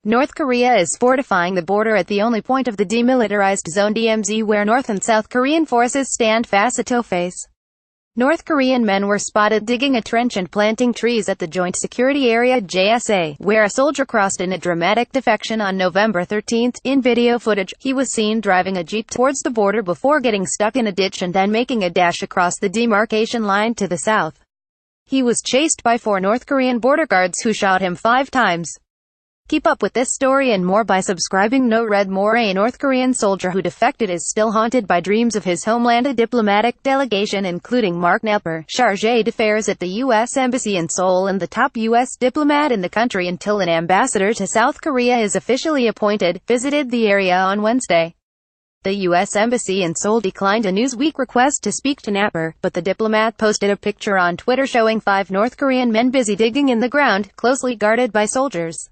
North Korea is fortifying the border at the only point of the demilitarized zone DMZ where North and South Korean forces stand facetoface. North Korean men were spotted digging a trench and planting trees at the Joint Security Area JSA, where a soldier crossed in a dramatic defection on November 13. In video footage, he was seen driving a jeep towards the border before getting stuck in a ditch and then making a dash across the demarcation line to the south. He was chased by 4 North Korean border guards who shot him 5 times. Keep up with this story and more by subscribing. No Red More. A North Korean soldier who defected is still haunted by dreams of his homeland. A diplomatic delegation including Mark Knapper, chargé d'affaires at the U.S. Embassy in Seoul and the top U.S. diplomat in the country until an ambassador to South Korea is officially appointed, visited the area on Wednesday. The U.S. Embassy in Seoul declined a Newsweek request to speak to Knapper, but the diplomat posted a picture on Twitter showing 5 North Korean men busy digging in the ground, closely guarded by soldiers.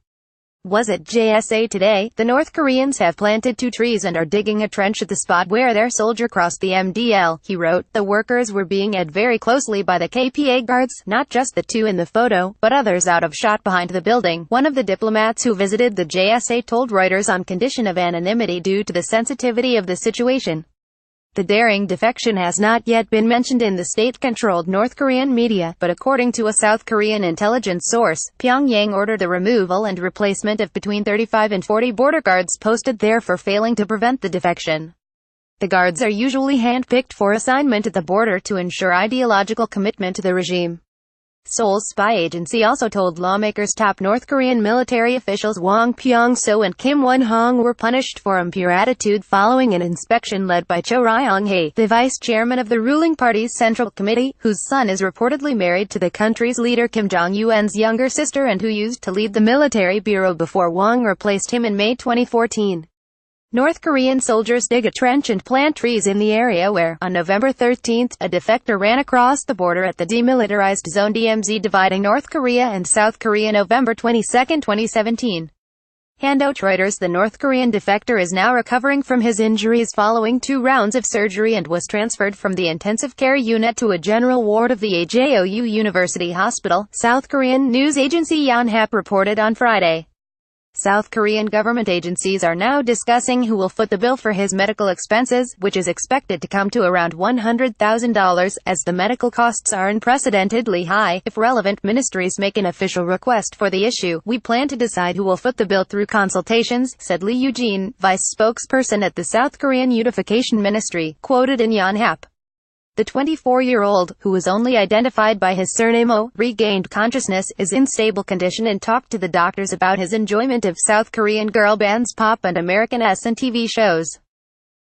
Was at JSA today. The North Koreans have planted 2 trees and are digging a trench at the spot where their soldier crossed the MDL, he wrote. The workers were being eyed very closely by the KPA guards, not just the 2 in the photo, but others out of shot behind the building. One of the diplomats who visited the JSA told Reuters on condition of anonymity due to the sensitivity of the situation. The daring defection has not yet been mentioned in the state-controlled North Korean media, but according to a South Korean intelligence source, Pyongyang ordered the removal and replacement of between 35 and 40 border guards posted there for failing to prevent the defection. The guards are usually hand-picked for assignment at the border to ensure ideological commitment to the regime. Seoul's spy agency also told lawmakers top North Korean military officials Wang Pyong-so and Kim Won-hong were punished for impure attitude following an inspection led by Cho Ryong-hae, the vice chairman of the ruling party's Central Committee, whose son is reportedly married to the country's leader Kim Jong-un's younger sister and who used to lead the military bureau before Wang replaced him in May 2014. North Korean soldiers dig a trench and plant trees in the area where, on November 13, a defector ran across the border at the demilitarized zone DMZ dividing North Korea and South Korea. November 22, 2017. Handout Reuters. The North Korean defector is now recovering from his injuries following 2 rounds of surgery and was transferred from the intensive care unit to a general ward of the AJOU University Hospital, South Korean news agency Yonhap reported on Friday. South Korean government agencies are now discussing who will foot the bill for his medical expenses, which is expected to come to around $100,000, as the medical costs are unprecedentedly high. If relevant ministries make an official request for the issue, we plan to decide who will foot the bill through consultations, said Lee Eugene, vice spokesperson at the South Korean Unification Ministry, quoted in Yonhap. The 24-year-old, who was only identified by his surname Oh, regained consciousness, is in stable condition and talked to the doctors about his enjoyment of South Korean girl bands, pop and American S and TV shows.